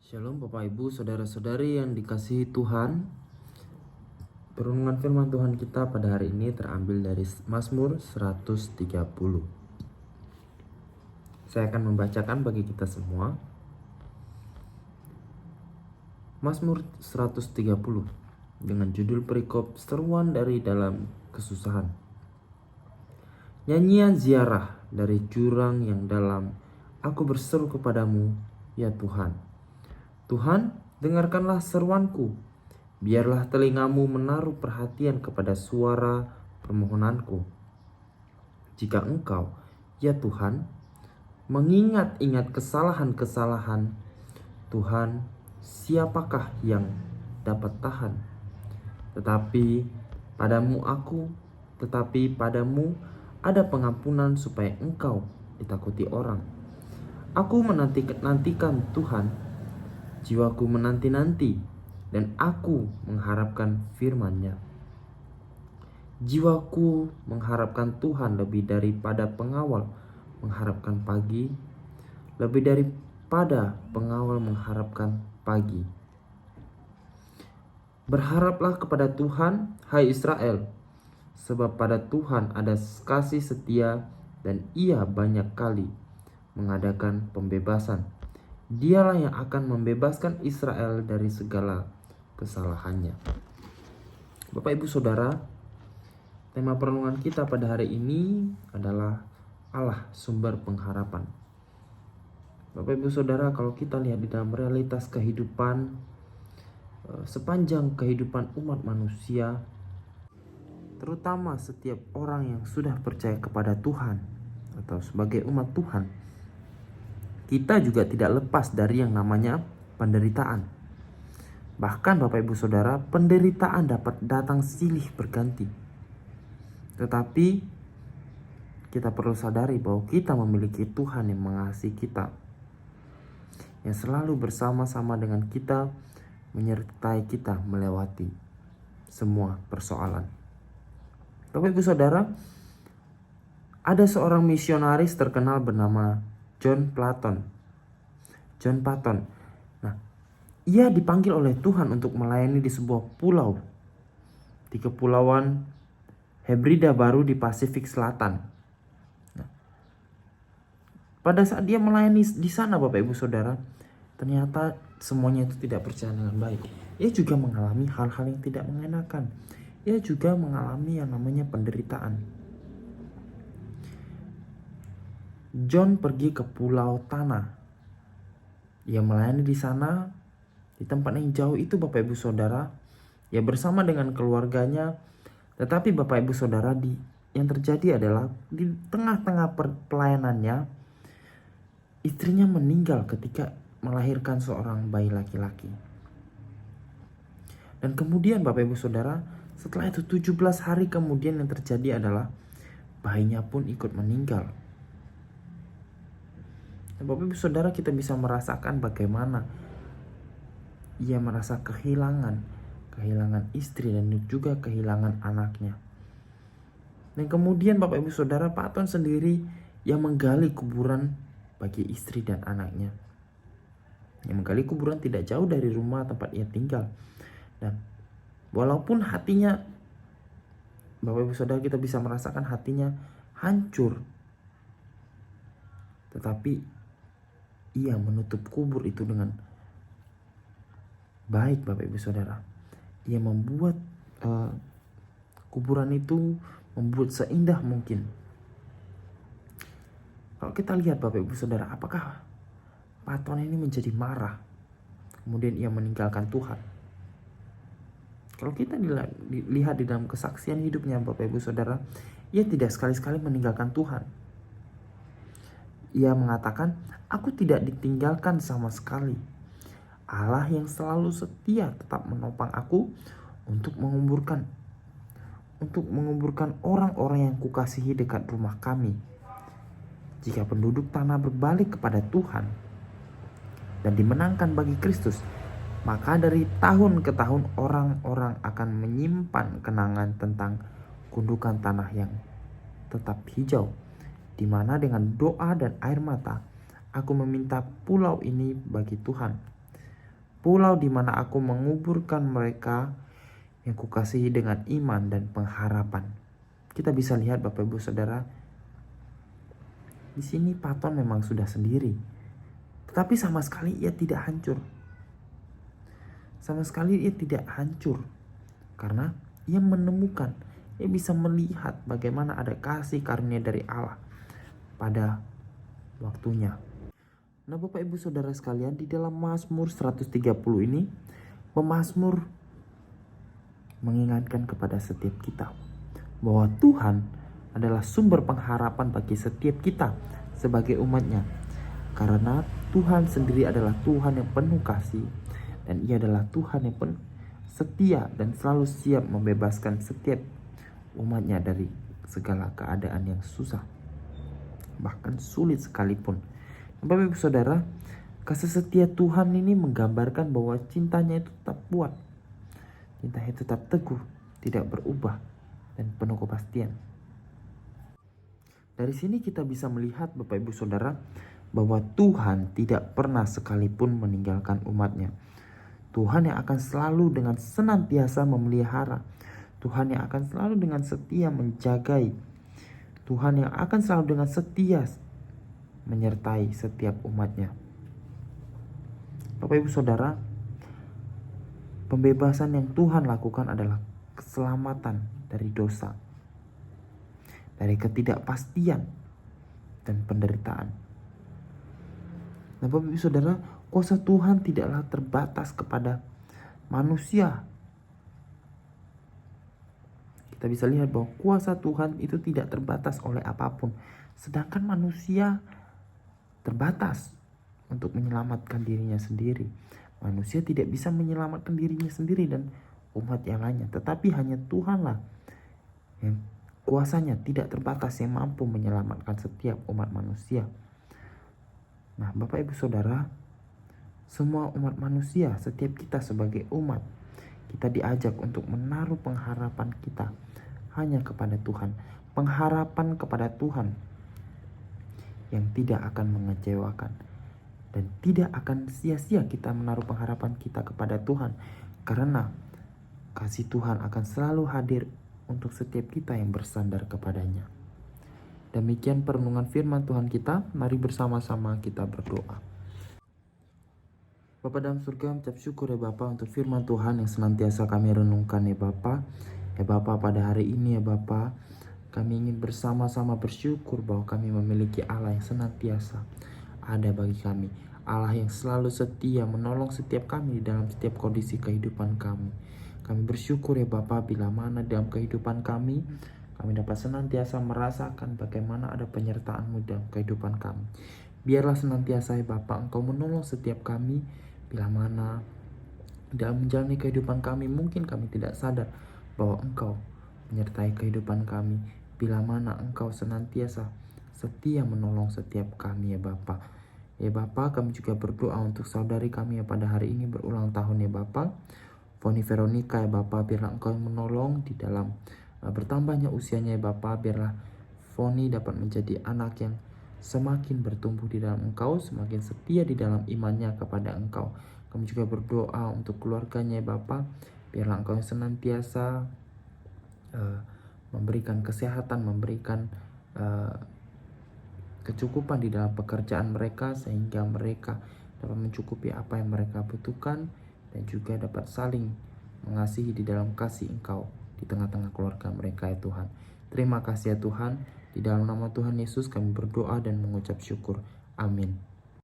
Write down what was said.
Shalom Bapak Ibu, Saudara-saudari yang dikasihi Tuhan. Perenungan firman Tuhan kita pada hari ini terambil dari Mazmur 130. Saya akan membacakan bagi kita semua. Mazmur 130 dengan judul perikop seruan dari dalam kesusahan. Nyanyian ziarah dari jurang yang dalam, aku berseru kepadamu, ya Tuhan. Tuhan, dengarkanlah seruanku. Biarlah telingamu menaruh perhatian kepada suara permohonanku. Jika Engkau, ya Tuhan, mengingat-ingat kesalahan-kesalahan, Tuhan, siapakah yang dapat tahan? Tetapi padamu ada pengampunan supaya Engkau ditakuti orang. Aku menantikan Tuhan. Jiwaku menanti-nanti dan aku mengharapkan firman-Nya. Jiwaku mengharapkan Tuhan lebih daripada pengawal mengharapkan pagi, lebih daripada pengawal mengharapkan pagi. Berharaplah kepada Tuhan, hai Israel, sebab pada Tuhan ada kasih setia dan Ia banyak kali mengadakan pembebasan. Dialah yang akan membebaskan Israel dari segala kesalahannya. Bapak Ibu Saudara, tema perenungan kita pada hari ini adalah Allah sumber pengharapan. Bapak Ibu Saudara, kalau kita lihat di dalam realitas kehidupan, sepanjang kehidupan umat manusia, terutama setiap orang yang sudah percaya kepada Tuhan atau sebagai umat Tuhan, kita juga tidak lepas dari yang namanya penderitaan. Bahkan Bapak Ibu Saudara, penderitaan dapat datang silih berganti. Tetapi kita perlu sadari bahwa kita memiliki Tuhan yang mengasihi kita, yang selalu bersama-sama dengan kita, menyertai kita melewati semua persoalan. Bapak Ibu Saudara, ada seorang misionaris terkenal bernama John Paton. Nah, ia dipanggil oleh Tuhan untuk melayani di sebuah pulau di Kepulauan Hebrida Baru di Pasifik Selatan. Nah, pada saat dia melayani di sana, Bapak Ibu Saudara, ternyata semuanya itu tidak berjalan dengan baik. Ia juga mengalami hal-hal yang tidak mengenakan. Ia juga mengalami yang namanya penderitaan. John pergi ke Pulau Tanah. Ia melayani di sana, di tempat yang jauh itu, Bapak Ibu Saudara. Ia bersama dengan keluarganya. Tetapi Bapak Ibu Saudara, yang terjadi adalah di tengah-tengah pelayanannya, istrinya meninggal ketika melahirkan seorang bayi laki-laki. Dan kemudian Bapak Ibu Saudara, setelah itu 17 hari kemudian yang terjadi adalah bayinya pun ikut meninggal. Dan Bapak Ibu Saudara, kita bisa merasakan bagaimana ia merasa kehilangan istri dan juga kehilangan anaknya. Dan kemudian Bapak Ibu Saudara, Paton sendiri yang menggali kuburan bagi istri dan anaknya. Yang menggali kuburan tidak jauh dari rumah tempat ia tinggal. Dan walaupun hatinya, Bapak Ibu Saudara, kita bisa merasakan hatinya hancur, tetapi ia menutup kubur itu dengan baik, Bapak Ibu Saudara. Ia membuat kuburan itu membuat seindah mungkin. Kalau kita lihat Bapak Ibu Saudara, apakah Paton ini menjadi marah kemudian ia meninggalkan Tuhan? Kalau kita lihat di dalam kesaksian hidupnya Bapak Ibu Saudara, ia tidak sekali-sekali meninggalkan Tuhan. Ia mengatakan, aku tidak ditinggalkan sama sekali. Allah yang selalu setia tetap menopang aku untuk menguburkan orang-orang yang kukasihi dekat rumah kami. Jika penduduk tanah berbalik kepada Tuhan dan dimenangkan bagi Kristus, maka dari tahun ke tahun orang-orang akan menyimpan kenangan tentang gundukan tanah yang tetap hijau, di mana dengan doa dan air mata aku meminta pulau ini bagi Tuhan. pulau di mana aku menguburkan mereka yang kukasihi dengan iman dan pengharapan. Kita bisa lihat Bapak Ibu Saudara, di sini Platon memang sudah sendiri, tetapi sama sekali ia tidak hancur. Sama sekali ia tidak hancur karena ia menemukan, ia bisa melihat bagaimana ada kasih karunia dari Allah pada waktunya. Nah Bapak Ibu Saudara sekalian, di dalam Mazmur 130 ini, pemazmur mengingatkan kepada setiap kita bahwa Tuhan adalah sumber pengharapan bagi setiap kita sebagai umatnya. Karena Tuhan sendiri adalah Tuhan yang penuh kasih, dan ia adalah Tuhan yang penuh setia dan selalu siap membebaskan setiap umatnya dari segala keadaan yang susah, bahkan sulit sekalipun. Bapak Ibu Saudara, kasih setia Tuhan ini menggambarkan bahwa cintanya itu tetap kuat, cintanya tetap teguh, tidak berubah, dan penuh kepastian. Dari sini kita bisa melihat Bapak Ibu Saudara bahwa Tuhan tidak pernah sekalipun meninggalkan umatnya. Tuhan yang akan selalu dengan senantiasa memelihara, Tuhan yang akan selalu dengan setia menjagai, Tuhan yang akan selalu dengan setia menyertai setiap umatnya. Bapak Ibu Saudara, pembebasan yang Tuhan lakukan adalah keselamatan dari dosa, dari ketidakpastian dan penderitaan. Nah Bapak Ibu Saudara, kuasa Tuhan tidaklah terbatas kepada manusia. Kita bisa lihat bahwa kuasa Tuhan itu tidak terbatas oleh apapun, sedangkan manusia terbatas untuk menyelamatkan dirinya sendiri. Manusia tidak bisa menyelamatkan dirinya sendiri dan umat yang lainnya, tetapi hanya Tuhanlah yang kuasanya tidak terbatas yang mampu menyelamatkan setiap umat manusia. Nah Bapak Ibu Saudara, semua umat manusia, setiap kita sebagai umat, kita diajak untuk menaruh pengharapan kita hanya kepada Tuhan. Pengharapan kepada Tuhan yang tidak akan mengecewakan, dan tidak akan sia-sia kita menaruh pengharapan kita kepada Tuhan, karena kasih Tuhan akan selalu hadir untuk setiap kita yang bersandar kepadanya. Demikian perenungan firman Tuhan kita. Mari bersama-sama kita berdoa. Bapa dalam surga, ucap syukur ya Bapa untuk firman Tuhan yang senantiasa kami renungkan ya Bapa. Ya Bapa, pada hari ini ya Bapa, kami ingin bersama-sama bersyukur bahwa kami memiliki Allah yang senantiasa ada bagi kami. Allah yang selalu setia menolong setiap kami di dalam setiap kondisi kehidupan kami. Kami bersyukur ya Bapa, bila mana dalam kehidupan kami dapat senantiasa merasakan bagaimana ada penyertaan-Mu dalam kehidupan kami. Biarlah senantiasa ya Bapa, Engkau menolong setiap kami bila mana dalam menjalani kehidupan kami mungkin kami tidak sadar bahwa Engkau menyertai kehidupan kami. Bila mana Engkau senantiasa setia menolong setiap kami ya Bapa. Ya Bapa, kami juga berdoa untuk saudari kami yang pada hari ini berulang tahun ya Bapa, Foni Veronica ya Bapa. Biarlah Engkau menolong di dalam bertambahnya usianya ya Bapa. Biarlah Foni dapat menjadi anak yang semakin bertumbuh di dalam Engkau, semakin setia di dalam imannya kepada Engkau. Kami juga berdoa untuk keluarganya ya Bapa. Biarlah Engkau yang senantiasa memberikan kesehatan, memberikan kecukupan di dalam pekerjaan mereka, sehingga mereka dapat mencukupi apa yang mereka butuhkan, dan juga dapat saling mengasihi di dalam kasih Engkau di tengah-tengah keluarga mereka ya Tuhan. Terima kasih ya Tuhan. Di dalam nama Tuhan Yesus kami berdoa dan mengucap syukur. Amin.